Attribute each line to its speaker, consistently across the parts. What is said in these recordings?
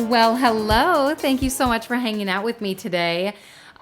Speaker 1: Well, hello. Thank you so much for hanging out with me today.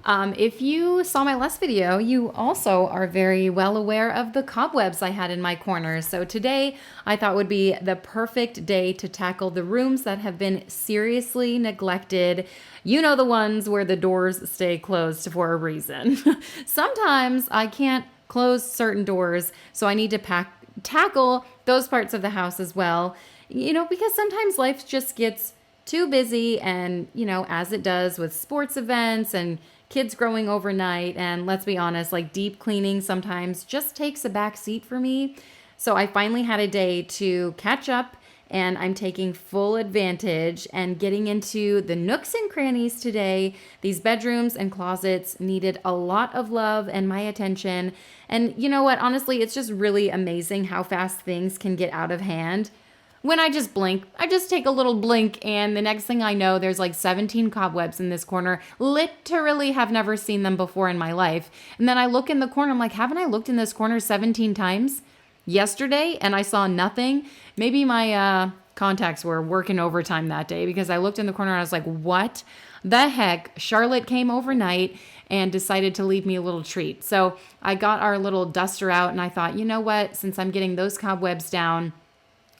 Speaker 1: If you saw my last video, you also are very well aware of the cobwebs I had in my corner. So today I thought would be the perfect day to tackle the rooms that have been seriously neglected. You know, the ones where the doors stay closed for a reason. Sometimes I can't close certain doors, so I need to tackle those parts of the house as well. You know, because sometimes life just gets too busy and, as it does with sports events and kids growing overnight. And let's be honest, like deep cleaning sometimes just takes a back seat for me. So I finally had a day to catch up and I'm taking full advantage and getting into the nooks and crannies today. These bedrooms and closets needed a lot of love and my attention. And you know what? Honestly, it's just really amazing how fast things can get out of hand. When I just blink, I just take a little blink, and the next thing I know, there's like 17 cobwebs in this corner. Literally have never seen them before in my life. And then I look in the corner, I'm like, haven't I looked in this corner 17 times yesterday and I saw nothing? Maybe my contacts were working overtime that day because I looked in the corner and I was like, what the heck? Charlotte came overnight and decided to leave me a little treat. So I got our little duster out and I thought, you know what? Since I'm getting those cobwebs down,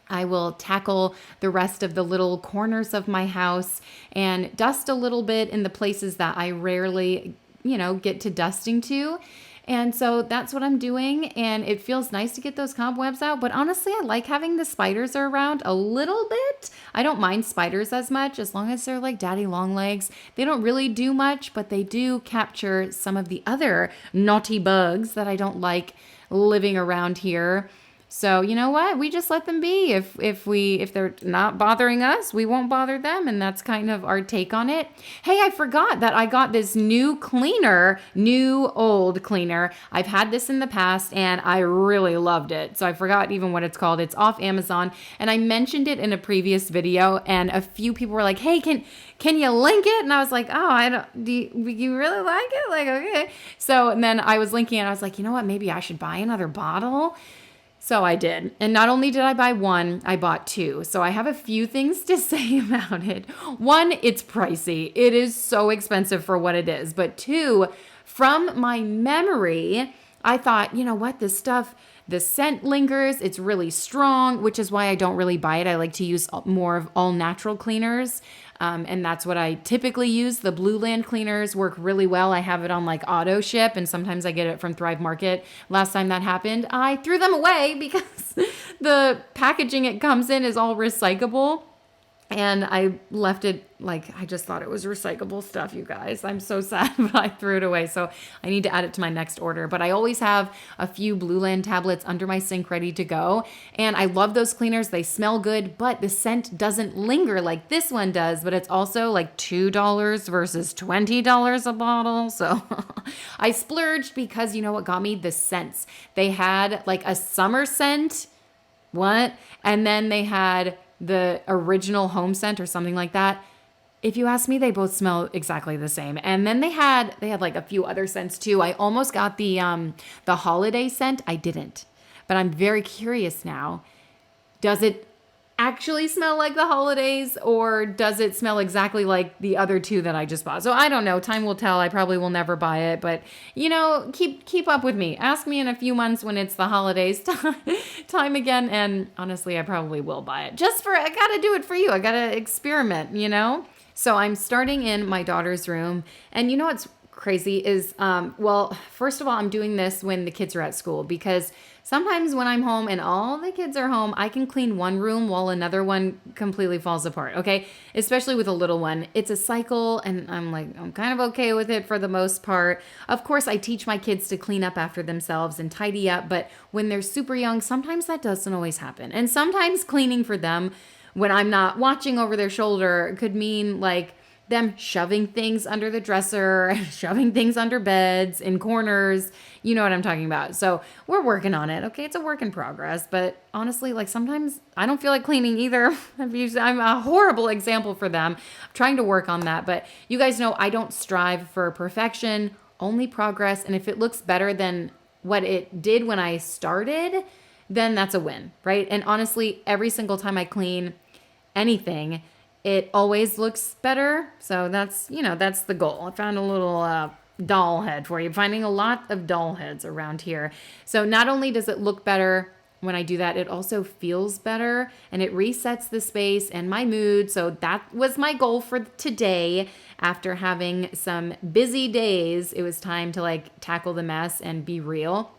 Speaker 1: I will tackle the rest of the little corners of my house and dust a little bit in the places that I rarely, get to dusting to. And so that's what I'm doing. And it feels nice to get those cobwebs out. But honestly, I like having the spiders around a little bit. I don't mind spiders as much as long as they're like daddy long legs. They don't really do much, but they do capture some of the other naughty bugs that I don't like living around here. So you know what? We just let them be. If they're not bothering us, we won't bother them, and that's kind of our take on it. Hey, I forgot that I got this new old cleaner. I've had this in the past and I really loved it. So I forgot even what it's called. It's off Amazon, and I mentioned it in a previous video, and a few people were like, "Hey, can you link it?" And I was like, "Oh, I don't. Do you really like it?" Like, okay. So and then I was linking it. And I was like, you know what? Maybe I should buy another bottle. So I did. And not only did I buy one, I bought two. So I have a few things to say about it. One, it's pricey. It is so expensive for what it is. But two, from my memory, I thought, you know what, this stuff, the scent lingers. It's really strong, which is why I don't really buy it. I like to use more of all natural cleaners. And that's what I typically use. The Blue Land cleaners work really well. I have it on like auto ship, and sometimes I get it from Thrive Market. Last time that happened, I threw them away because the packaging it comes in is all recyclable. And I left it like, I just thought it was recyclable stuff, you guys. I'm so sad, but I threw it away. So I need to add it to my next order. But I always have a few Blue Land tablets under my sink ready to go. And I love those cleaners. They smell good, but the scent doesn't linger like this one does. But it's also like $2 versus $20 a bottle. So I splurged because you know what got me? The scents. They had like a summer scent. What? And then they had the original home scent or something like that. If you ask me, they both smell exactly the same. And then they had like a few other scents too. I almost got the holiday scent. I didn't. But I'm very curious now. Does it actually smell like the holidays, or does it smell exactly like the other two that I just bought? So I don't know. Time will tell. I probably will never buy it, but keep up with me. Ask me in a few months when it's the holidays time again, and honestly, I probably will buy it. I gotta do it for you. I gotta experiment, So I'm starting in my daughter's room, and you know what's crazy is, first of all, I'm doing this when the kids are at school because sometimes when I'm home and all the kids are home, I can clean one room while another one completely falls apart, okay? Especially with a little one. It's a cycle, and I'm kind of okay with it for the most part. Of course, I teach my kids to clean up after themselves and tidy up, but when they're super young, sometimes that doesn't always happen. And sometimes cleaning for them when I'm not watching over their shoulder could mean like them shoving things under the dresser, shoving things under beds, in corners. You know what I'm talking about. So we're working on it. Okay, it's a work in progress. But honestly, like sometimes I don't feel like cleaning either. I'm a horrible example for them. I'm trying to work on that. But you guys know I don't strive for perfection, only progress. And if it looks better than what it did when I started, then that's a win, right? And honestly, every single time I clean anything, it always looks better. So that's, that's the goal. I found a little doll head for you. Finding a lot of doll heads around here. So not only does it look better when I do that, it also feels better and it resets the space and my mood. So that was my goal for today. After having some busy days, it was time to like tackle the mess and be real.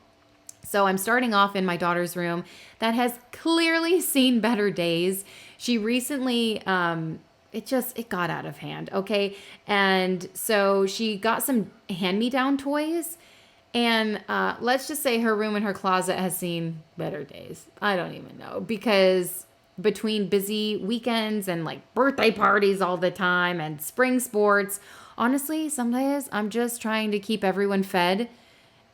Speaker 1: So I'm starting off in my daughter's room that has clearly seen better days. She recently, it got out of hand. Okay. And so she got some hand-me-down toys. And let's just say her room and her closet has seen better days. I don't even know, because between busy weekends and like birthday parties all the time and spring sports, honestly, sometimes I'm just trying to keep everyone fed.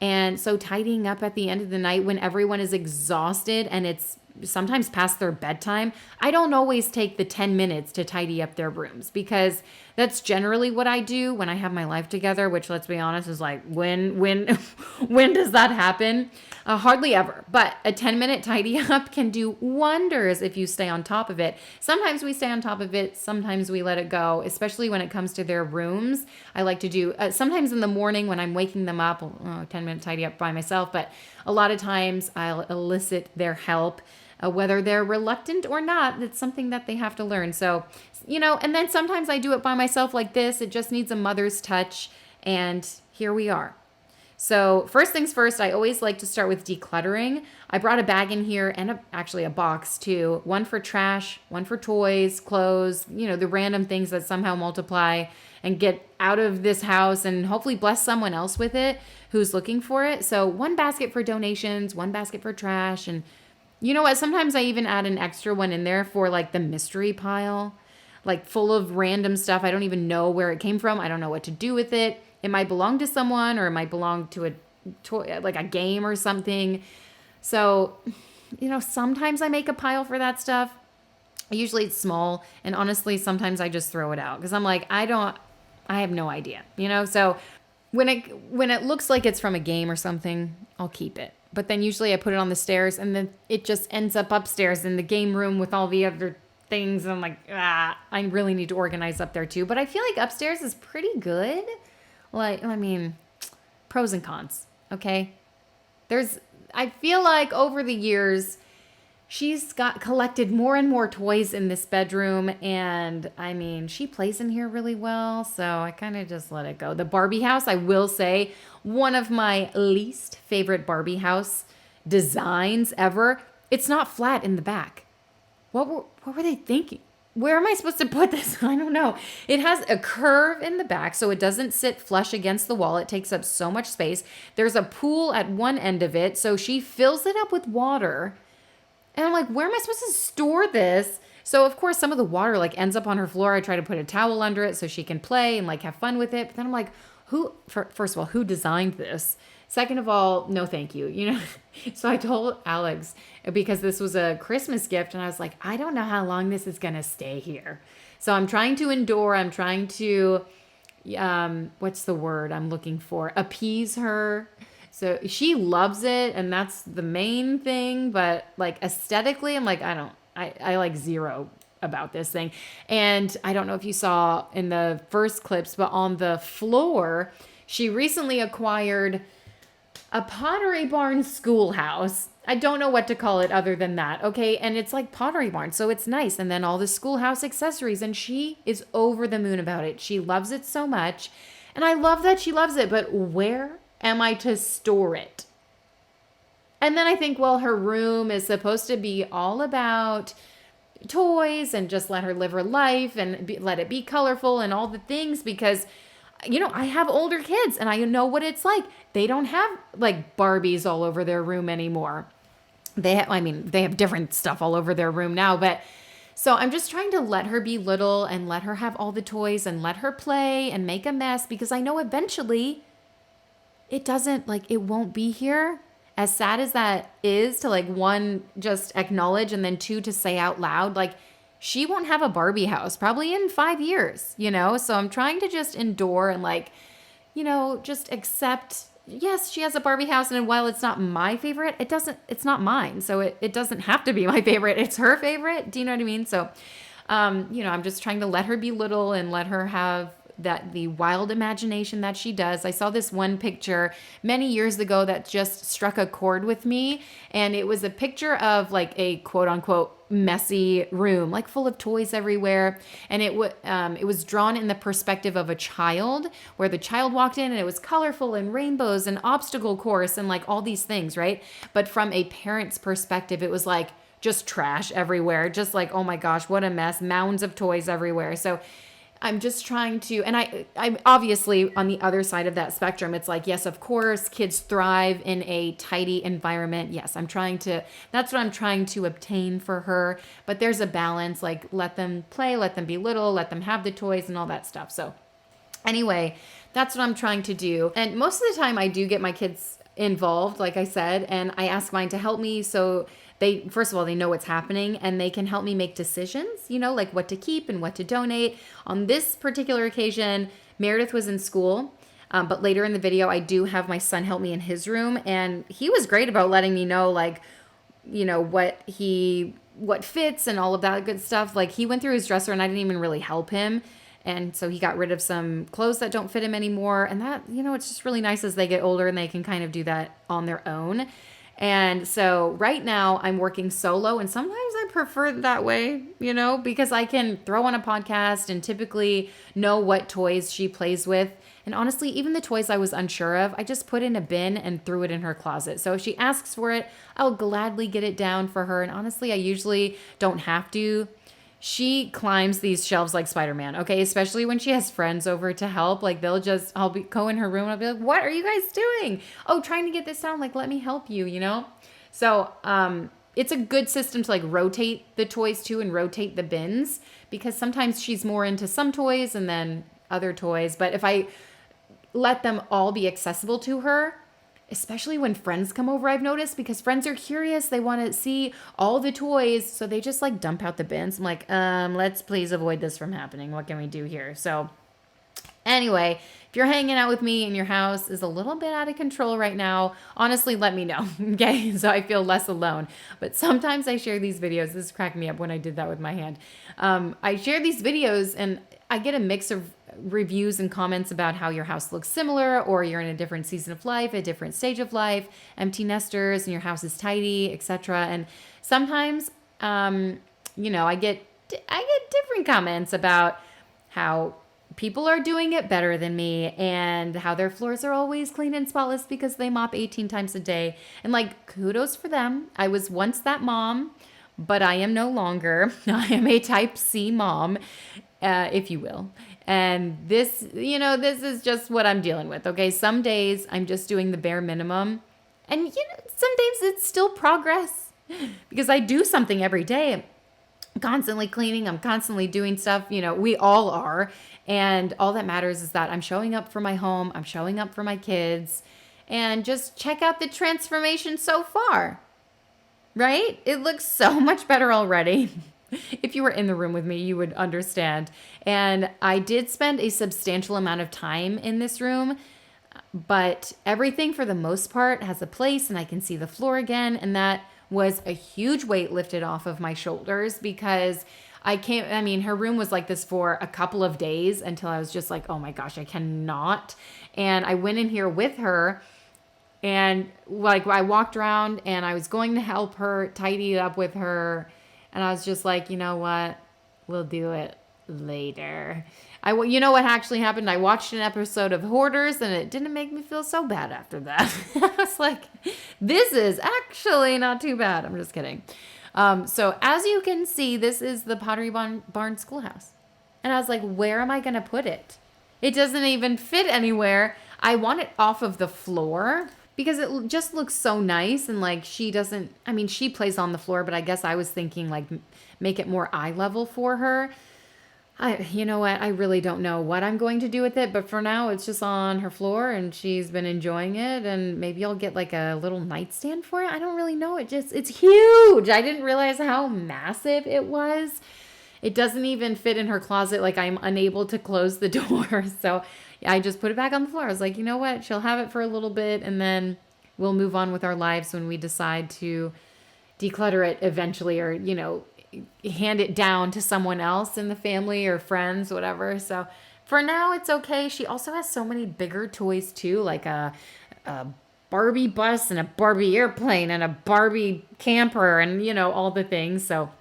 Speaker 1: And so tidying up at the end of the night when everyone is exhausted and it's sometimes past their bedtime, I don't always take the 10 minutes to tidy up their rooms, because that's generally what I do when I have my life together, which, let's be honest, is like when when does that happen? Hardly ever. But a 10-minute tidy up can do wonders if you stay on top of it. Sometimes we stay on top of it, sometimes we let it go, especially when it comes to their rooms. I like to do sometimes in the morning when I'm waking them up, 10-minute tidy up by myself, but a lot of times I'll elicit their help. Whether they're reluctant or not, it's something that they have to learn. So, and then sometimes I do it by myself like this. It just needs a mother's touch. And here we are. So first things first, I always like to start with decluttering. I brought a bag in here and actually a box too. One for trash, one for toys, clothes, the random things that somehow multiply and get out of this house and hopefully bless someone else with it who's looking for it. So one basket for donations, one basket for trash, and you know what? Sometimes I even add an extra one in there for like the mystery pile, like full of random stuff. I don't even know where it came from. I don't know what to do with it. It might belong to someone, or it might belong to a toy, like a game or something. So, sometimes I make a pile for that stuff. Usually it's small. And honestly, sometimes I just throw it out because I'm like, I have no idea, So when it looks like it's from a game or something, I'll keep it. But then usually I put it on the stairs and then it just ends up upstairs in the game room with all the other things. And I'm like, I really need to organize up there too. But I feel like upstairs is pretty good. Pros and cons. Okay. I feel like over the years, she's collected more and more toys in this bedroom. And she plays in here really well. So I kind of just let it go. The Barbie house, I will say, one of my least favorite Barbie house designs ever. It's not flat in the back. What were they thinking? Where am I supposed to put this? I don't know. It has a curve in the back, so it doesn't sit flush against the wall. It takes up so much space. There's a pool at one end of it, so she fills it up with water. And I'm like, where am I supposed to store this? So, of course, some of the water ends up on her floor. I try to put a towel under it so she can play and have fun with it. But then I'm like, first of all, who designed this? Second of all, no, thank you. So I told Alex, because this was a Christmas gift, and I was like, I don't know how long this is going to stay here. So I'm trying to endure. I'm trying to, what's the word I'm looking for? Appease her. So she loves it, and that's the main thing. But aesthetically, I'm like, I like zero about this thing. And I don't know if you saw in the first clips, but on the floor, she recently acquired a Pottery Barn schoolhouse. I don't know what to call it other than that. Okay. And it's like Pottery Barn. So it's nice. And then all the schoolhouse accessories, and she is over the moon about it. She loves it so much. And I love that she loves it, but where am I to store it? And then I think, well, her room is supposed to be all about toys and just let her live her life and let it be colorful and all the things, because I have older kids and I know what it's like. They don't have Barbies all over their room anymore. They have different stuff all over their room now, but so I'm just trying to let her be little and let her have all the toys and let her play and make a mess, because I know eventually it won't be here. As sad as that is to one, just acknowledge, and then two, to say out loud, she won't have a Barbie house probably in 5 years, So I'm trying to just endure and just accept, yes, she has a Barbie house. And while it's not my favorite, it's not mine. So it doesn't have to be my favorite. It's her favorite. Do you know what I mean? So I'm just trying to let her be little and let her have the wild imagination that she does. I saw this one picture many years ago that just struck a chord with me, and it was a picture of like a quote unquote messy room, like full of toys everywhere, and it was drawn in the perspective of a child, where the child walked in and it was colorful and rainbows and obstacle course and like all these things, right? But from a parent's perspective, it was like just trash everywhere, just like, oh my gosh, what a mess, mounds of toys everywhere. So I'm just trying to, and I'm obviously on the other side of that spectrum. It's like, yes, of course, kids thrive in a tidy environment. Yes, that's what I'm trying to obtain for her. But there's a balance, like let them play, let them be little, let them have the toys and all that stuff. So anyway, that's what I'm trying to do. And most of the time I do get my kids involved, like I said, and I ask mine to help me. So first of all, they know what's happening and they can help me make decisions, like what to keep and what to donate. On this particular occasion, Meredith was in school, but later in the video, I do have my son help me in his room, and he was great about letting me know, like, what fits and all of that good stuff. Like, he went through his dresser and I didn't even really help him. And so he got rid of some clothes that don't fit him anymore. And that, it's just really nice as they get older and they can kind of do that on their own. And so right now I'm working solo, and sometimes I prefer it that way, because I can throw on a podcast and typically know what toys she plays with. And honestly, even the toys I was unsure of, I just put in a bin and threw it in her closet. So if she asks for it, I'll gladly get it down for her. And honestly, I usually don't have to. She climbs these shelves like Spider-Man, okay? Especially when she has friends over to help. Like, I'll go in her room and I'll be like, what are you guys doing? Oh, trying to get this down. Like, let me help you, So, it's a good system to like rotate the toys too and rotate the bins, because sometimes she's more into some toys and then other toys. But if I let them all be accessible to her, especially when friends come over, I've noticed, because friends are curious. They want to see all the toys. So they just like dump out the bins. I'm like, let's please avoid this from happening. What can we do here? So anyway, if you're hanging out with me and your house is a little bit out of control right now, honestly, let me know. Okay. So I feel less alone. But sometimes I share these videos. This cracked me up when I did that with my hand. I share these videos and I get a mix of reviews and comments about how your house looks similar, or you're in a different season of life, a different stage of life, empty nesters, and your house is tidy, etc. And sometimes, I get different comments about how people are doing it better than me and how their floors are always clean and spotless because they mop 18 times a day. And like, kudos for them. I was once that mom, but I am no longer. I am a type C mom, if you will. And this is just what I'm dealing with. Okay. Some days I'm just doing the bare minimum. And, some days it's still progress because I do something every day. I'm constantly cleaning. I'm constantly doing stuff. We all are. And all that matters is that I'm showing up for my home. I'm showing up for my kids, and just check out the transformation so far, right? It looks so much better already. If you were in the room with me, you would understand. And I did spend a substantial amount of time in this room, but everything for the most part has a place, and I can see the floor again. And that was a huge weight lifted off of my shoulders, because her room was like this for a couple of days until I was just like, oh my gosh, I cannot. And I went in here with her, and like I walked around and I was going to help her tidy it up with her. And I was just like, you know what? We'll do it later. You know what actually happened? I watched an episode of Hoarders, and it didn't make me feel so bad after that. I was like, this is actually not too bad. I'm just kidding. So as you can see, this is the Pottery Barn schoolhouse. And I was like, where am I going to put it? It doesn't even fit anywhere. I want it off of the floor, because it just looks so nice. And like, she plays on the floor, but I guess I was thinking like make it more eye level for her. You know what? I really don't know what I'm going to do with it, but for now it's just on her floor and she's been enjoying it. And maybe I'll get like a little nightstand for it. I don't really know. It's huge. I didn't realize how massive it was. It doesn't even fit in her closet. Like, I'm unable to close the door. So I just put it back on the floor. I was like, you know what? She'll have it for a little bit, and then we'll move on with our lives when we decide to declutter it eventually, or, hand it down to someone else in the family or friends, whatever. So for now, it's okay. She also has so many bigger toys too, like a Barbie bus and a Barbie airplane and a Barbie camper and, all the things. So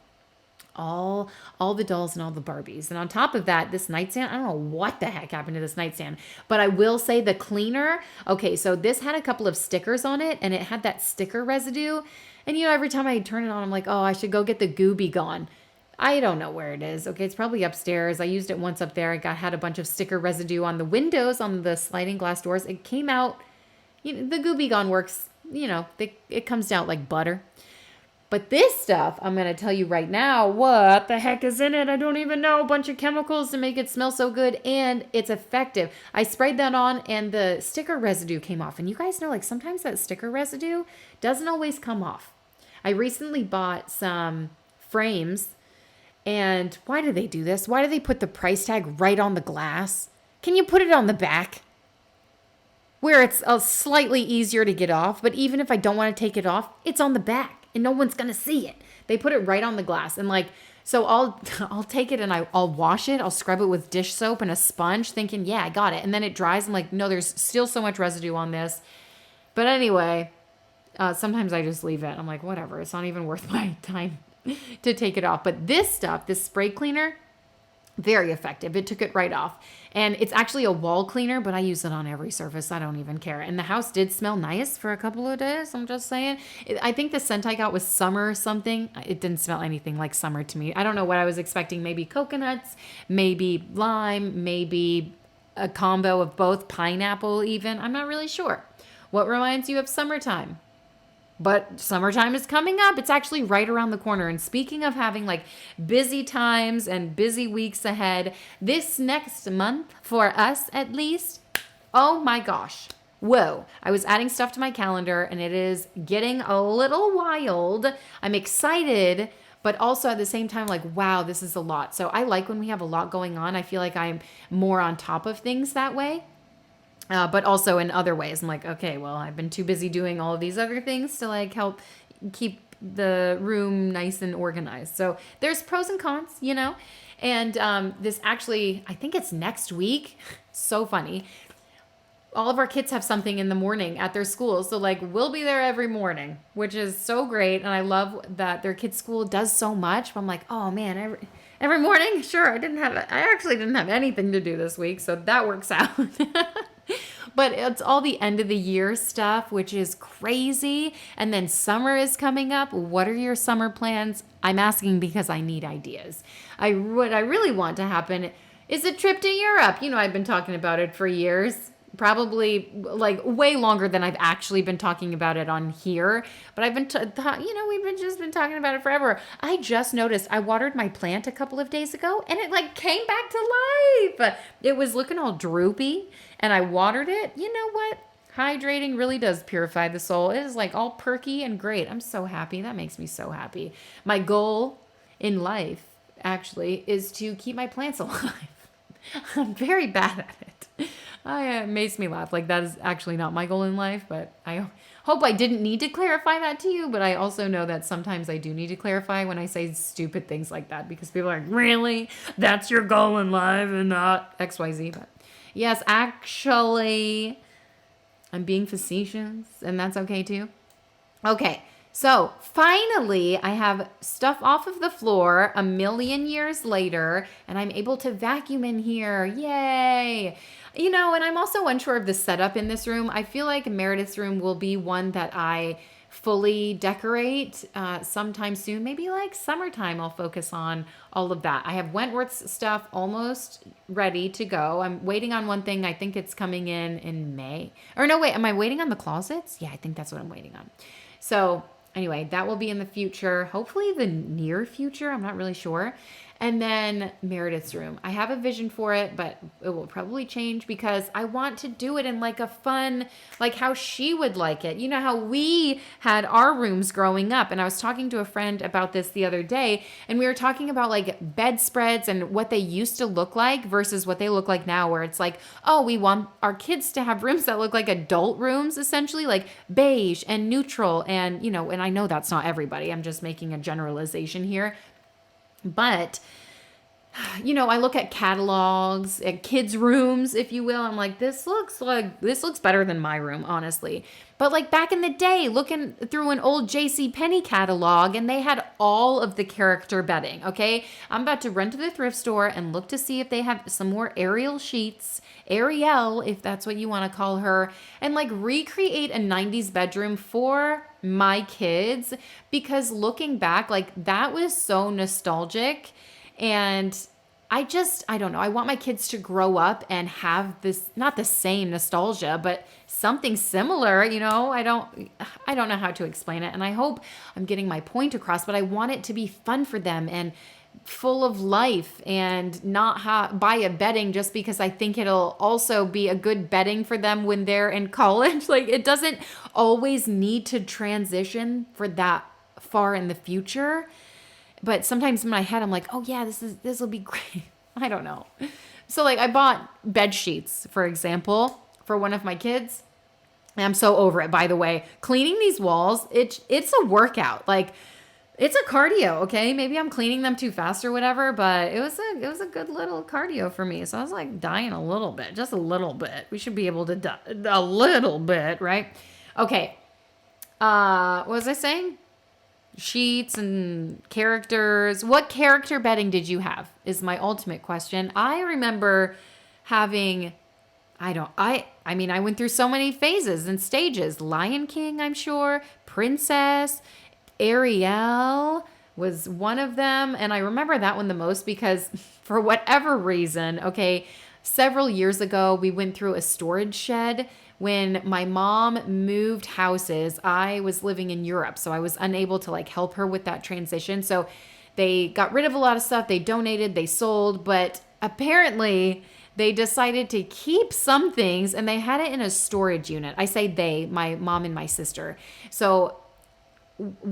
Speaker 1: all the dolls and all the Barbies. And on top of that, this nightstand, I don't know what the heck happened to this nightstand, but I will say the cleaner. Okay, so this had a couple of stickers on it and it had that sticker residue. And every time I turn it on, I'm like, oh, I should go get the Gooby gone. I don't know where it is. Okay, it's probably upstairs. I used it once up there. Had a bunch of sticker residue on the windows, on the sliding glass doors. It came out, the Gooby Gone works, it comes out like butter. But this stuff, I'm going to tell you right now, what the heck is in it? I don't even know. A bunch of chemicals to make it smell so good, and it's effective. I sprayed that on, and the sticker residue came off. And you guys know, like, sometimes that sticker residue doesn't always come off. I recently bought some frames, and why do they do this? Why do they put the price tag right on the glass? Can you put it on the back? Where it's slightly easier to get off, but even if I don't want to take it off, it's on the back. And no one's going to see it. They put it right on the glass. And so I'll take it and I'll wash it. I'll scrub it with dish soap and a sponge thinking, yeah, I got it. And then it dries. I'm like, no, there's still so much residue on this. But anyway, sometimes I just leave it. I'm like, whatever. It's not even worth my time to take it off. But this stuff, this spray cleaner, very effective. It took it right off. And it's actually a wall cleaner, but I use it on every surface. I don't even care. And the house did smell nice for a couple of days. I'm just saying. I think the scent I got was summer or something. It didn't smell anything like summer to me. I don't know what I was expecting. Maybe coconuts, maybe lime, maybe a combo of both, pineapple even. I'm not really sure. What reminds you of summertime? But summertime is coming up. It's actually right around the corner. And speaking of having like busy times and busy weeks ahead, this next month, for us at least, oh my gosh. Whoa. I was adding stuff to my calendar and it is getting a little wild. I'm excited, but also at the same time, like, wow, this is a lot. So I like when we have a lot going on. I feel like I'm more on top of things that way. But also in other ways, I'm like, okay, well, I've been too busy doing all of these other things to like help keep the room nice and organized. So there's pros and cons, and this actually, I think it's next week. So funny. All of our kids have something in the morning at their school. So like we'll be there every morning, which is so great. And I love that their kids' school does so much. But I'm like, oh man, every morning? Sure. I actually didn't have anything to do this week. So that works out. But it's all the end of the year stuff, which is crazy. And then summer is coming up. What are your summer plans? I'm asking because I need ideas. What I really want to happen is a trip to Europe. I've been talking about it for years. Probably like way longer than I've actually been talking about it on here. But I've been, we've been talking about it forever. I just noticed I watered my plant a couple of days ago and it like came back to life. It was looking all droopy and I watered it. You know what? Hydrating really does purify the soul. It is like all perky and great. I'm so happy. That makes me so happy. My goal in life actually is to keep my plants alive. I'm very bad at it. It makes me laugh. Like that is actually not my goal in life, but I hope I didn't need to clarify that to you. But I also know that sometimes I do need to clarify when I say stupid things like that because people are like, really? That's your goal in life and not XYZ. But yes, actually, I'm being facetious and that's okay too. Okay. So finally, I have stuff off of the floor a million years later, and I'm able to vacuum in here. Yay! And I'm also unsure of the setup in this room. I feel like Meredith's room will be one that I fully decorate sometime soon. Maybe like summertime, I'll focus on all of that. I have Wentworth's stuff almost ready to go. I'm waiting on one thing. I think it's coming in May. Or no, wait, am I waiting on the closets? Yeah, I think that's what I'm waiting on. So anyway, that will be in the future, hopefully the near future. I'm not really sure. And then Meredith's room. I have a vision for it, but it will probably change because I want to do it in like a fun, like how she would like it. You know how we had our rooms growing up. And I was talking to a friend about this the other day, and we were talking about like bedspreads and what they used to look like versus what they look like now, where it's like, oh, we want our kids to have rooms that look like adult rooms, essentially, like beige and neutral. And, and I know that's not everybody. I'm just making a generalization here. But I look at catalogs, at kids' rooms, if you will. I'm like, this looks better than my room, honestly. But like back in the day, looking through an old J.C. Penney catalog, and they had all of the character bedding. Okay, I'm about to run to the thrift store and look to see if they have some more Ariel sheets, Ariel, if that's what you want to call her, and like recreate a '90s bedroom for my kids. Because looking back, like that was so nostalgic. And I don't know. I want my kids to grow up and have this, not the same nostalgia, but something similar, I don't know how to explain it. And I hope I'm getting my point across, but I want it to be fun for them and full of life, and not buy a bedding just because I think it'll also be a good bedding for them when they're in college. Like it doesn't always need to transition for that far in the future. But sometimes in my head, I'm like, oh yeah, this will be great. I don't know. So like I bought bed sheets, for example, for one of my kids. And I'm so over it, by the way. Cleaning these walls, it's a workout. Like it's a cardio, okay? Maybe I'm cleaning them too fast or whatever, but it was a good little cardio for me. So I was like dying a little bit, just a little bit. We should be able to die a little bit, right? Okay. What was I saying? Sheets and characters. What character bedding did you have is my ultimate question. I remember having, I mean, I went through so many phases and stages. Lion King, I'm sure. Princess. Ariel was one of them. And I remember that one the most because for whatever reason, okay, several years ago, we went through a storage shed. When my mom moved houses, I was living in Europe, so I was unable to like help her with that transition. So they got rid of a lot of stuff. They donated, they sold, but apparently they decided to keep some things and they had it in a storage unit. I say they, my mom and my sister. So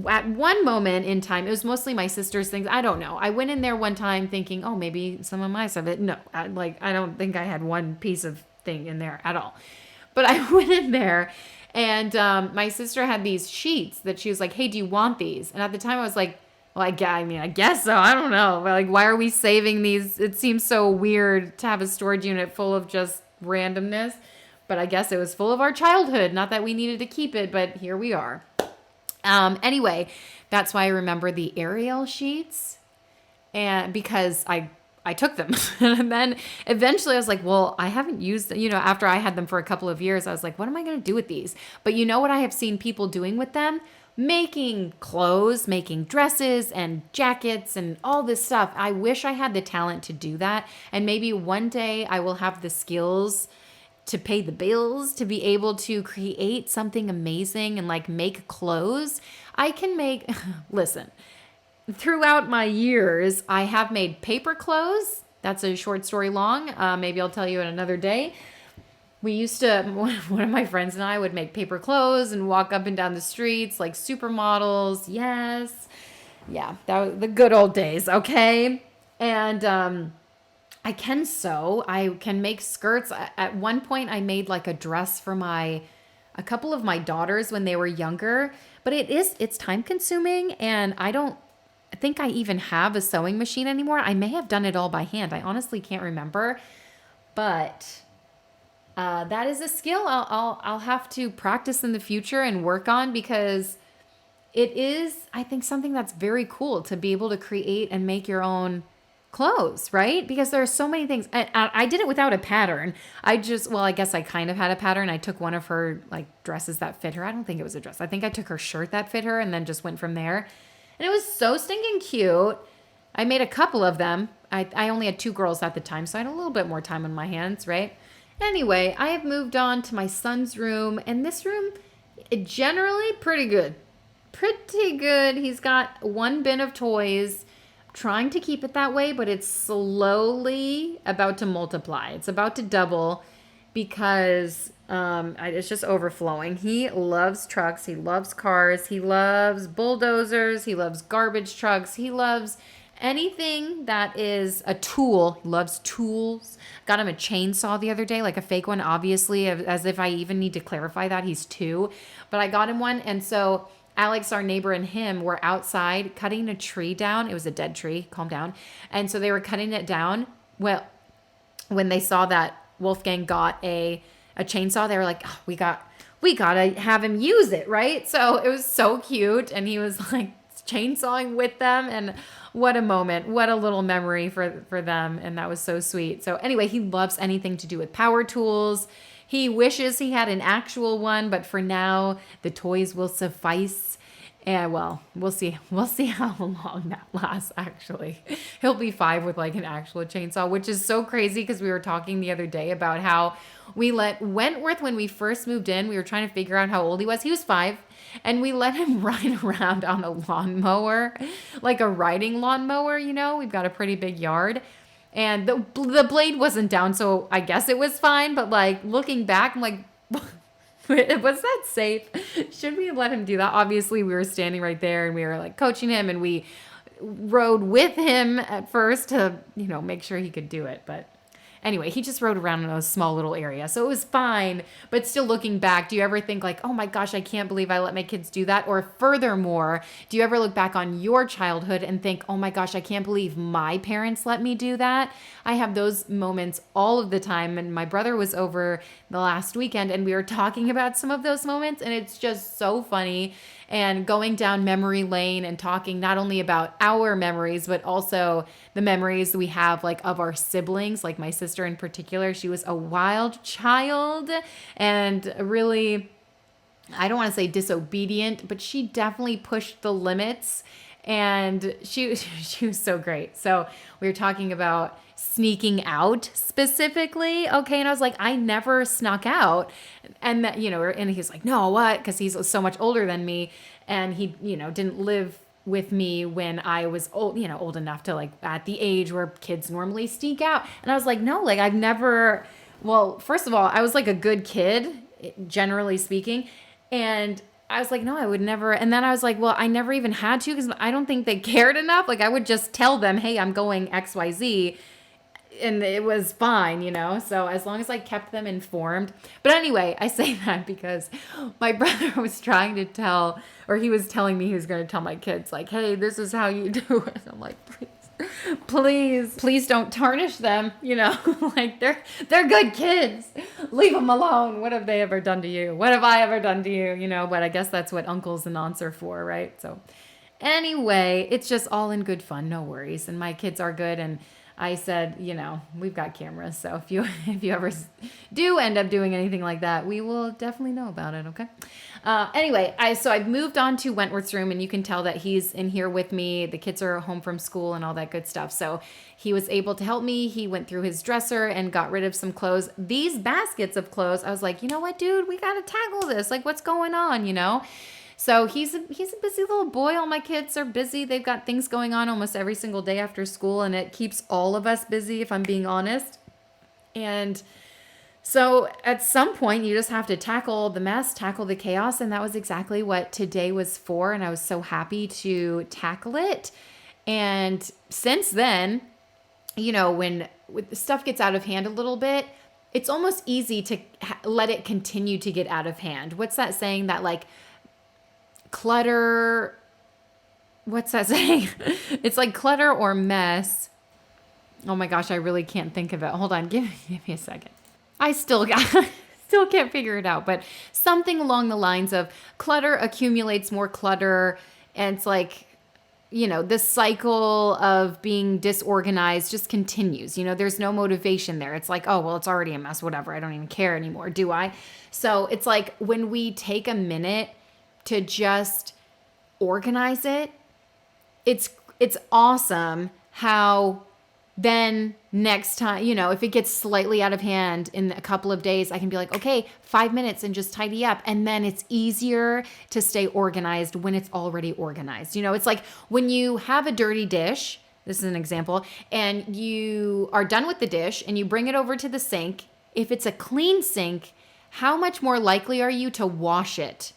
Speaker 1: at one moment in time, it was mostly my sister's things. I don't know. I went in there one time thinking, oh, maybe some of my stuff. No, I don't think I had one piece of thing in there at all. But I went in there and my sister had these sheets that she was like, hey, do you want these? And at the time I was like, well, I guess so. I don't know. But like, why are we saving these? It seems so weird to have a storage unit full of just randomness. But I guess it was full of our childhood. Not that we needed to keep it, but here we are. Anyway, that's why I remember the Ariel sheets. And because I took them. And then eventually I was like, well, I haven't used, after I had them for a couple of years, I was like, what am I going to do with these? But you know what I have seen people doing with them? Making clothes, making dresses and jackets and all this stuff. I wish I had the talent to do that. And maybe one day I will have the skills to pay the bills, to be able to create something amazing and like make clothes. I can make, listen, throughout my years, I have made paper clothes. That's a short story long. Maybe I'll tell you in another day. We used to, one of my friends and I would make paper clothes and walk up and down the streets like supermodels. Yes. Yeah, that was the good old days, okay? And I can sew. I can make skirts. At one point, I made like a dress for a couple of my daughters when they were younger. But it's time consuming, and I don't think I even have a sewing machine anymore. I may have done it all by hand. I honestly can't remember. But that is a skill I'll have to practice in the future and work on, because it is, I think, something that's very cool to be able to create and make your own clothes, right? Because there are so many things. I did it without a pattern. I guess I kind of had a pattern. I took one of her like dresses that fit her. I don't think it was a dress. I think I took her shirt that fit her and then just went from there. And it was so stinking cute. I made a couple of them. I only had 2 girls at the time, so I had a little bit more time on my hands, right? Anyway, I have moved on to my son's room, and this room, generally pretty good. Pretty good. He's got 1 bin of toys. Trying to keep it that way, but it's slowly about to multiply. It's about to double because it's just overflowing. He loves trucks. He loves cars. He loves bulldozers. He loves garbage trucks. He loves anything that is a tool. He loves tools. Got him a chainsaw the other day, like a fake one, obviously, as if I even need to clarify that. He's 2. But I got him one, and so Alex, our neighbor, and him were outside cutting a tree down. It was a dead tree. Calm down. And so they were cutting it down. Well, when they saw that Wolfgang got a chainsaw, they were like, oh, we gotta have him use it, right? So it was so cute, and he was like chainsawing with them, and what a moment, what a little memory for them, and that was so sweet. So anyway, he loves anything to do with power tools. He wishes he had an actual one, but for now, the toys will suffice. And well, we'll see how long that lasts, actually. He'll be 5 with like an actual chainsaw, which is so crazy because we were talking the other day about how we let Wentworth, when we first moved in, we were trying to figure out how old he was. He was 5, and we let him ride around on a lawnmower, like a riding lawnmower, you know? We've got a pretty big yard. And the blade wasn't down, so I guess it was fine. But like looking back, I'm like, was that safe? Should we have let him do that? Obviously, we were standing right there and we were like coaching him, and we rode with him at first to, make sure he could do it. But anyway, he just rode around in a small little area, so it was fine. But still looking back, do you ever think like, oh my gosh, I can't believe I let my kids do that? Or furthermore, do you ever look back on your childhood and think, oh my gosh, I can't believe my parents let me do that? I have those moments all of the time. And my brother was over the last weekend, and we were talking about some of those moments, and it's just so funny. And going down memory lane and talking not only about our memories, but also the memories we have like of our siblings, like my sister in particular. She was a wild child and really, I don't want to say disobedient, but she definitely pushed the limits, and she was so great. So we were talking about sneaking out specifically. Okay. And I was like, I never snuck out. And that, and he's like, no, what? Because he's so much older than me. And he, didn't live with me when I was old, old enough to like at the age where kids normally sneak out. And I was like, no, like I've never, well, first of all, I was like a good kid, generally speaking. And I was like, no, I would never. And then I was like, well, I never even had to, because I don't think they cared enough. Like I would just tell them, hey, I'm going XYZ. And it was fine, so as long as I kept them informed. But anyway, I say that because my brother was trying to tell, or he was telling me he was going to tell my kids, like, hey, this is how you do it. I'm like, please don't tarnish them, like they're good kids. Leave them alone. What have they ever done to you? What have I ever done to you? But I guess that's what uncles and aunts are for, right? So anyway, it's just all in good fun. No worries. And my kids are good. And I said, we've got cameras, so if you ever do end up doing anything like that, we will definitely know about it, okay? Anyway, I've moved on to Wentworth's room, and you can tell that he's in here with me. The kids are home from school and all that good stuff, so he was able to help me. He went through his dresser and got rid of some clothes. These baskets of clothes, I was like, you know what, dude? We got to tackle this. Like, what's going on, So he's a busy little boy. All my kids are busy. They've got things going on almost every single day after school, and it keeps all of us busy, if I'm being honest. And so at some point, you just have to tackle the mess, tackle the chaos, and that was exactly what today was for, and I was so happy to tackle it. And since then, when stuff gets out of hand a little bit, it's almost easy to let it continue to get out of hand. What's that saying that like, clutter, what's that saying? It's like clutter or mess. Oh my gosh, I really can't think of it. Hold on, give me a second. I still can't figure it out, but something along the lines of clutter accumulates more clutter, and it's like, this cycle of being disorganized just continues. There's no motivation there. It's like, oh, well, it's already a mess, whatever. I don't even care anymore, do I? So it's like when we take a minute to just organize it, it's awesome how then next time, if it gets slightly out of hand in a couple of days, I can be like, okay, 5 minutes and just tidy up. And then it's easier to stay organized when it's already organized. It's like when you have a dirty dish, this is an example, and you are done with the dish and you bring it over to the sink. If it's a clean sink, how much more likely are you to wash it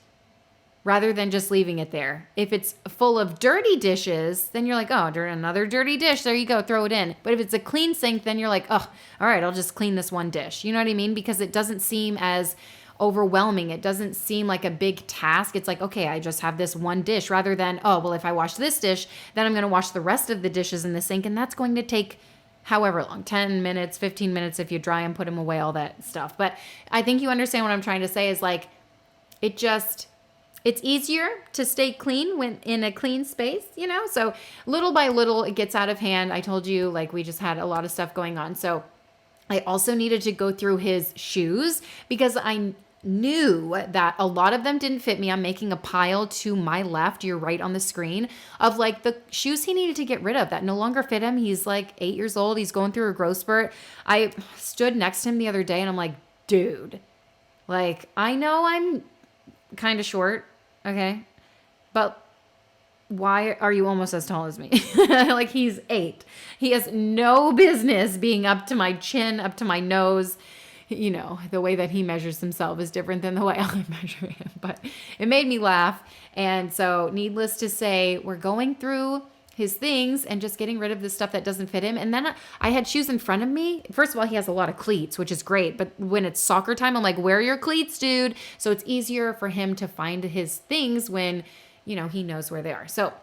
Speaker 1: rather than just leaving it there? If it's full of dirty dishes, then you're like, oh, another dirty dish. There you go, throw it in. But if it's a clean sink, then you're like, oh, all right, I'll just clean this one dish. You know what I mean? Because it doesn't seem as overwhelming. It doesn't seem like a big task. It's like, okay, I just have this one dish rather than, oh, well, if I wash this dish, then I'm going to wash the rest of the dishes in the sink. And that's going to take however long, 10 minutes, 15 minutes if you dry them, put them away, all that stuff. But I think you understand what I'm trying to say is like, it's easier to stay clean when in a clean space, you know? So little by little, it gets out of hand. I told you, like, we just had a lot of stuff going on. So I also needed to go through his shoes because I knew that a lot of them didn't fit me. I'm making a pile to my left, you're right on the screen, of like the shoes he needed to get rid of that no longer fit him. He's like 8 years old. He's going through a growth spurt. I stood next to him the other day and I'm like, dude, like, I know I'm kind of short, okay, but why are you almost as tall as me? Like, he's 8. He has no business being up to my chin, up to my nose. You know, the way that he measures himself is different than the way I measure him, but it made me laugh. And so needless to say, we're going through his things and just getting rid of the stuff that doesn't fit him. And then I had shoes in front of me. First of all, he has a lot of cleats, which is great. But when it's soccer time, I'm like, where are your cleats, dude? So it's easier for him to find his things when, you know, he knows where they are. So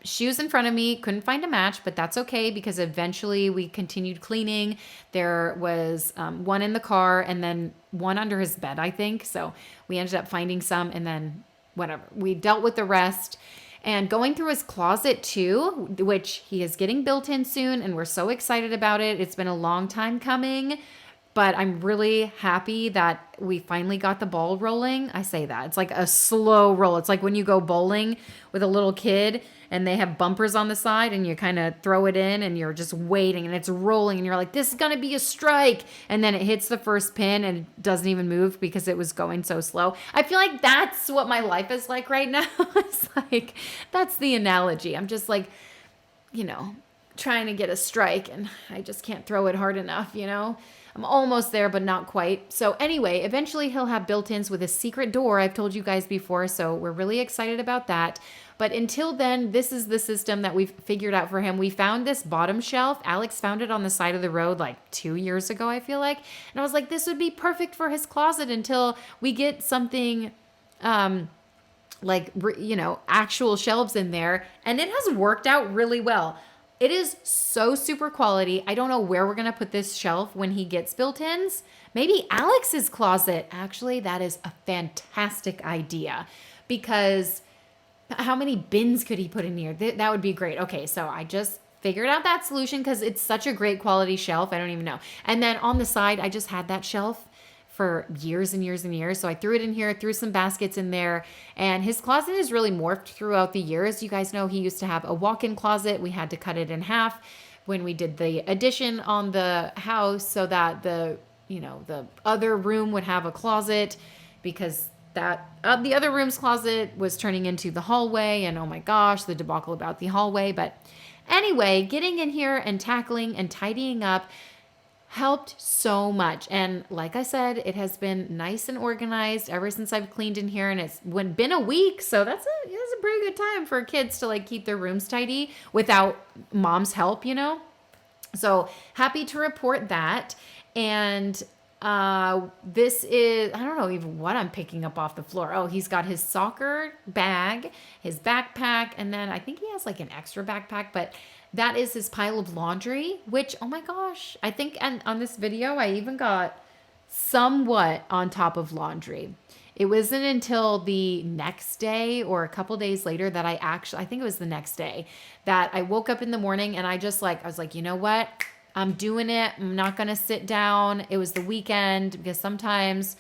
Speaker 1: shoes in front of me, couldn't find a match, but that's okay because eventually we continued cleaning. There was one in the car and then one under his bed, I think. So we ended up finding some and then whatever. We dealt with the rest. And going through his closet too, which he is getting built in soon, and we're so excited about it. It's been a long time coming, but I'm really happy that we finally got the ball rolling. I say that. It's like a slow roll. It's like when you go bowling with a little kid and they have bumpers on the side and you kind of throw it in and you're just waiting and it's rolling and you're like, this is going to be a strike. And then it hits the first pin and it doesn't even move because it was going so slow. I feel like that's what my life is like right now. It's like, that's the analogy. I'm just like, you know, trying to get a strike and I just can't throw it hard enough, you know? I'm almost there, but not quite. So anyway, eventually he'll have built-ins with a secret door. I've told you guys before, so we're really excited about that. But until then, this is the system that we've figured out for him. We found this bottom shelf. Alex found it on the side of the road like 2 years ago, I feel like. And I was like, this would be perfect for his closet until we get something like, you know, actual shelves in there. And it has worked out really well. It is so super quality. I don't know where we're going to put this shelf when he gets built-ins. Maybe Alex's closet. Actually, that is a fantastic idea because how many bins could he put in here? That would be great. Okay, so I just figured out that solution because it's such a great quality shelf. I don't even know. And then on the side, I just had that shelf for years and years and years. So I threw it in here, threw some baskets in there, and his closet has really morphed throughout the years. You guys know he used to have a walk-in closet. We had to cut it in half when we did the addition on the house so that the other room would have a closet because that the other room's closet was turning into the hallway, and oh my gosh, the debacle about the hallway. But anyway, getting in here and tackling and tidying up helped so much. And like I said, it has been nice and organized ever since I've cleaned in here, and it's been a week. So that's a pretty good time for kids to like keep their rooms tidy without mom's help, you know? So happy to report that. And this is, I don't know even what I'm picking up off the floor. Oh, he's got his soccer bag, his backpack, and then I think he has like an extra backpack, but that is his pile of laundry, which, oh my gosh, I think on this video, I even got somewhat on top of laundry. It wasn't until the next day or a couple days later that I think it was the next day, that I woke up in the morning and I was like, you know what? I'm doing it. I'm not going to sit down. It was the weekend because sometimes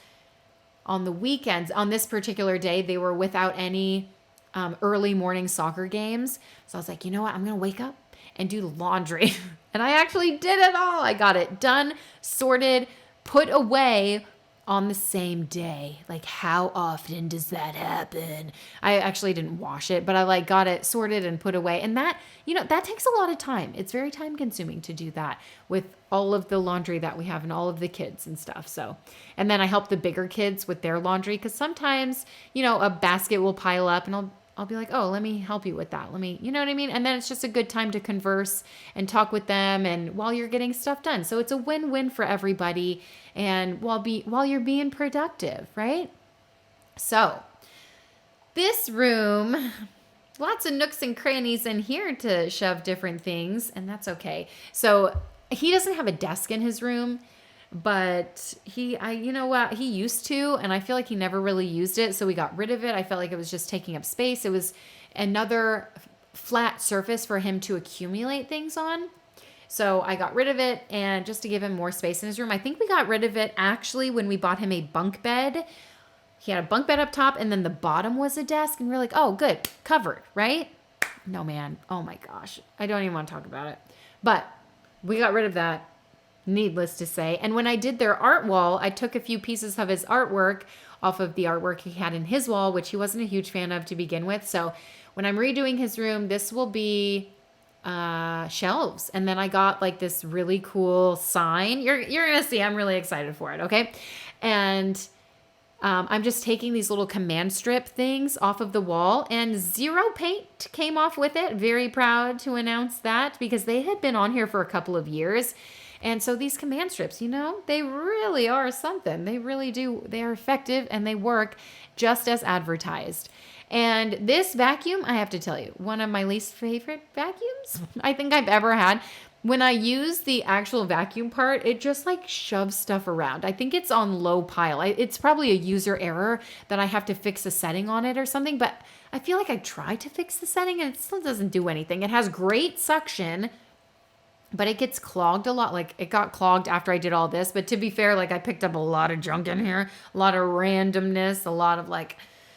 Speaker 1: on the weekends, on this particular day, they were without any early morning soccer games. So I was like, you know what? I'm going to wake up and do laundry. And I actually did it all. I got it done, sorted, put away on the same day. Like, how often does that happen? I actually didn't wash it, but I like got it sorted and put away. And that, that takes a lot of time. It's very time consuming to do that with all of the laundry that we have and all of the kids and stuff. So, and then I help the bigger kids with their laundry because sometimes, a basket will pile up and I'll be like, oh, let me help you with that. You know what I mean? And then it's just a good time to converse and talk with them and while you're getting stuff done. So it's a win-win for everybody and while you're being productive, right? So this room, lots of nooks and crannies in here to shove different things, and that's okay. So he doesn't have a desk in his room, but you know what? He used to, and I feel like he never really used it. So we got rid of it. I felt like it was just taking up space. It was another flat surface for him to accumulate things on. So I got rid of it and just to give him more space in his room. I think we got rid of it actually when we bought him a bunk bed. He had a bunk bed up top and then the bottom was a desk and we're like, oh, good, covered, right? No, man. Oh my gosh. I don't even want to talk about it. But we got rid of that, needless to say. And when I did their art wall, I took a few pieces of his artwork off of the artwork he had in his wall, which he wasn't a huge fan of to begin with. So when I'm redoing his room, this will be shelves. And then I got like this really cool sign. You're going to see, I'm really excited for it. Okay. And I'm just taking these little command strip things off of the wall and zero paint came off with it. Very proud to announce that because they had been on here for a couple of years. And so these command strips, you know, they really are something. They really do. They are effective and they work just as advertised. And this vacuum, I have to tell you, one of my least favorite vacuums I think I've ever had. When I use the actual vacuum part, it just like shoves stuff around. I think it's on low pile. It's probably a user error that I have to fix a setting on it or something, but I feel like I tried to fix the setting and it still doesn't do anything. It has great suction, but it gets clogged a lot. Like it got clogged after I did all this, but to be fair, like I picked up a lot of junk in here, a lot of randomness, a lot of like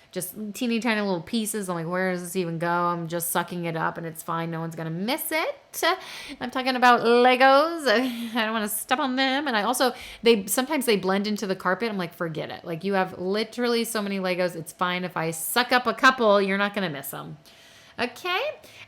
Speaker 1: just teeny tiny little pieces. I'm like, where does this even go? I'm just sucking it up and it's fine. No one's going to miss it. I'm talking about Legos. I don't want to step on them. And I also, sometimes they blend into the carpet. I'm like, forget it. Like you have literally so many Legos. It's fine. If I suck up a couple, you're not going to miss them. Okay.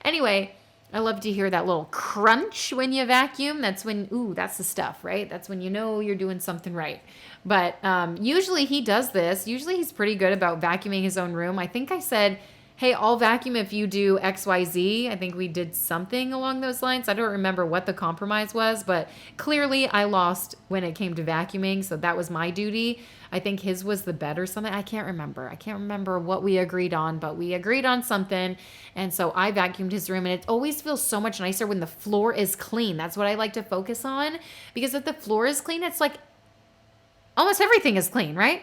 Speaker 1: Anyway, I love to hear that little crunch when you vacuum. That's when, that's the stuff, right? That's when you know you're doing something right. But usually he does this. Usually he's pretty good about vacuuming his own room. I think I said, hey, I'll vacuum if you do X, Y, Z. I think we did something along those lines. I don't remember what the compromise was, but clearly I lost when it came to vacuuming. So that was my duty. I think his was the bed or something. I can't remember what we agreed on, but we agreed on something. And so I vacuumed his room and it always feels so much nicer when the floor is clean. That's what I like to focus on because if the floor is clean, it's like almost everything is clean, right?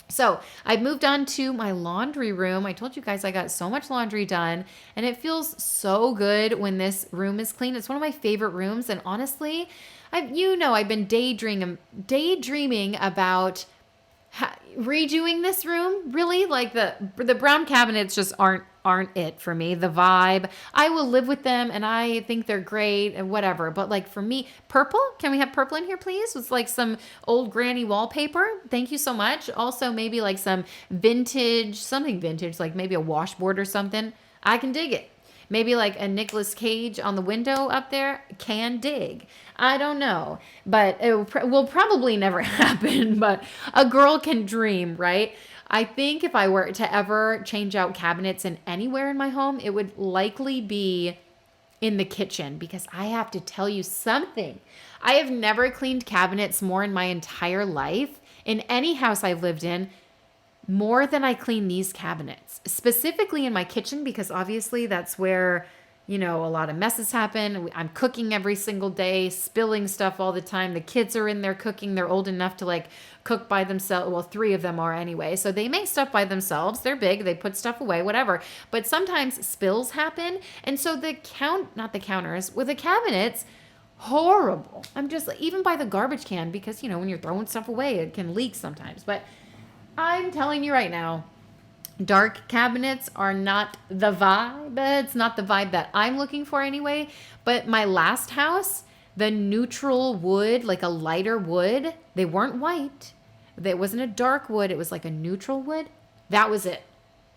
Speaker 1: So I've moved on to my laundry room. I told you guys I got so much laundry done and it feels so good when this room is clean. It's one of my favorite rooms. And honestly, I've been daydreaming about redoing this room. Really, like the brown cabinets just aren't it for me. The vibe, I will live with them and I think they're great and whatever. But like for me, purple, can we have purple in here, please? With like some old granny wallpaper. Thank you so much. Also maybe like some something vintage, like maybe a washboard or something. I can dig it. Maybe like a Nicolas Cage on the window up there. Can dig. I don't know. But it will probably never happen. But a girl can dream, right? I think if I were to ever change out cabinets in anywhere in my home, it would likely be in the kitchen because I have to tell you something. I have never cleaned cabinets more in my entire life in any house I've lived in. More than I clean these cabinets, specifically in my kitchen, because obviously that's where, a lot of messes happen. I'm cooking every single day, spilling stuff all the time. The kids are in there cooking. They're old enough to like cook by themselves. Well, 3 of them are anyway. So they make stuff by themselves. They're big. They put stuff away, whatever. But sometimes spills happen. And so with the cabinets, horrible. I'm just even by the garbage can because, when you're throwing stuff away, it can leak sometimes. But I'm telling you right now, dark cabinets are not the vibe. It's not the vibe that I'm looking for anyway. But my last house, the neutral wood, like a lighter wood, they weren't white. It wasn't a dark wood. It was like a neutral wood. That was it.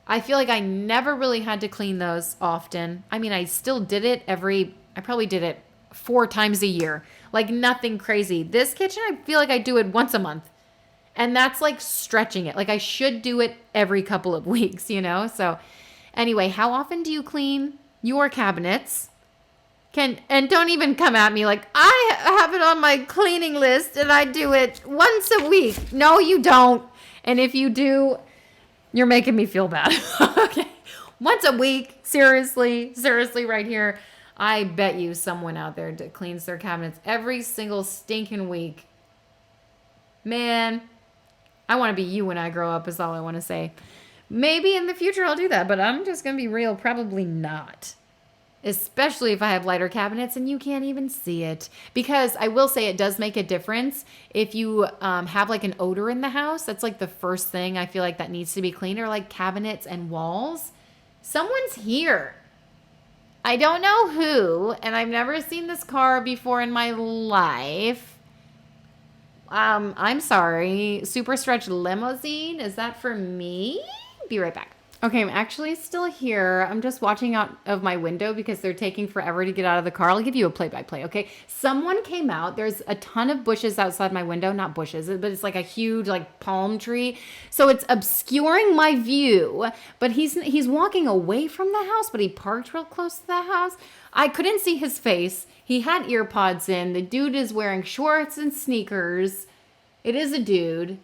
Speaker 1: I feel like I never really had to clean those often. I mean, I still did it I probably did it 4 times a year. Like nothing crazy. This kitchen, I feel like I do it once a month. And that's like stretching it. Like I should do it every couple of weeks, So Anyway, how often do you clean your cabinets? And don't even come at me like, I have it on my cleaning list and I do it once a week. No, you don't. And if you do, you're making me feel bad. Okay. Once a week, seriously right here. I bet you someone out there cleans their cabinets every single stinking week. Man, I want to be you when I grow up is all I want to say. Maybe in the future I'll do that, but I'm just going to be real, probably not. Especially if I have lighter cabinets and you can't even see it. Because I will say it does make a difference if you have like an odor in the house. That's like the first thing I feel like that needs to be cleaned, or like cabinets and walls. Someone's here. I don't know who, and I've never seen this car before in my life. I'm sorry. Super Stretch Limousine, is that for me? Be right back. Okay, I'm actually still here. I'm just watching out of my window because they're taking forever to get out of the car. I'll give you a play-by-play, okay? Someone came out. There's a ton of bushes outside my window. Not bushes, but it's like a huge like palm tree. So it's obscuring my view. But he's walking away from the house, but he parked real close to the house. I couldn't see his face. He had ear pods in. The dude is wearing shorts and sneakers. It is a dude.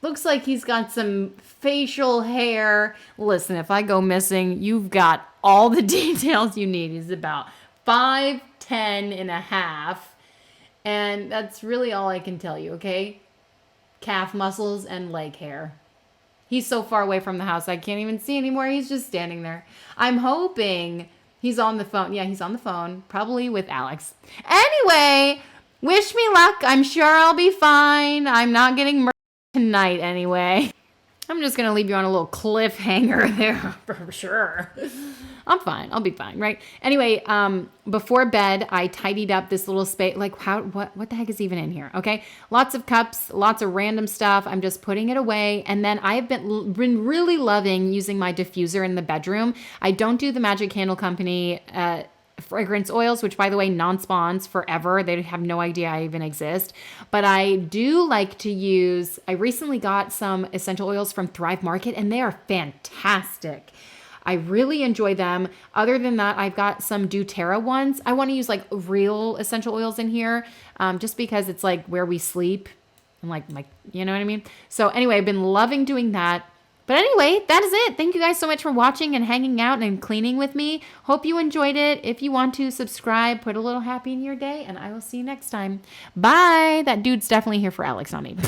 Speaker 1: Looks like he's got some facial hair. Listen, if I go missing, you've got all the details you need. He's about 5'10" and a half. And that's really all I can tell you, okay? Calf muscles and leg hair. He's so far away from the house, I can't even see anymore. He's just standing there. I'm hoping he's on the phone. Yeah, he's on the phone. Probably with Alex. Anyway, wish me luck. I'm sure I'll be fine. I'm not getting murdered tonight anyway. I'm just gonna leave you on a little cliffhanger there for sure. I'm fine. I'll be fine, right? Anyway, before bed, I tidied up this little space. Like, what the heck is even in here? Okay, lots of cups, lots of random stuff. I'm just putting it away, and then I've been really loving using my diffuser in the bedroom. I don't do the Magic Candle Company fragrance oils, which by the way, non-spawns forever. They have no idea I even exist. But I do like to use, I recently got some essential oils from Thrive Market and they are fantastic. I really enjoy them. Other than that, I've got some doTERRA ones. I want to use like real essential oils in here just because it's like where we sleep and like, you know what I mean? So anyway, I've been loving doing that. But anyway, that is it. Thank you guys so much for watching and hanging out and cleaning with me. Hope you enjoyed it. If you want to subscribe, put a little happy in your day, and I will see you next time. Bye. That dude's definitely here for Alex, not me.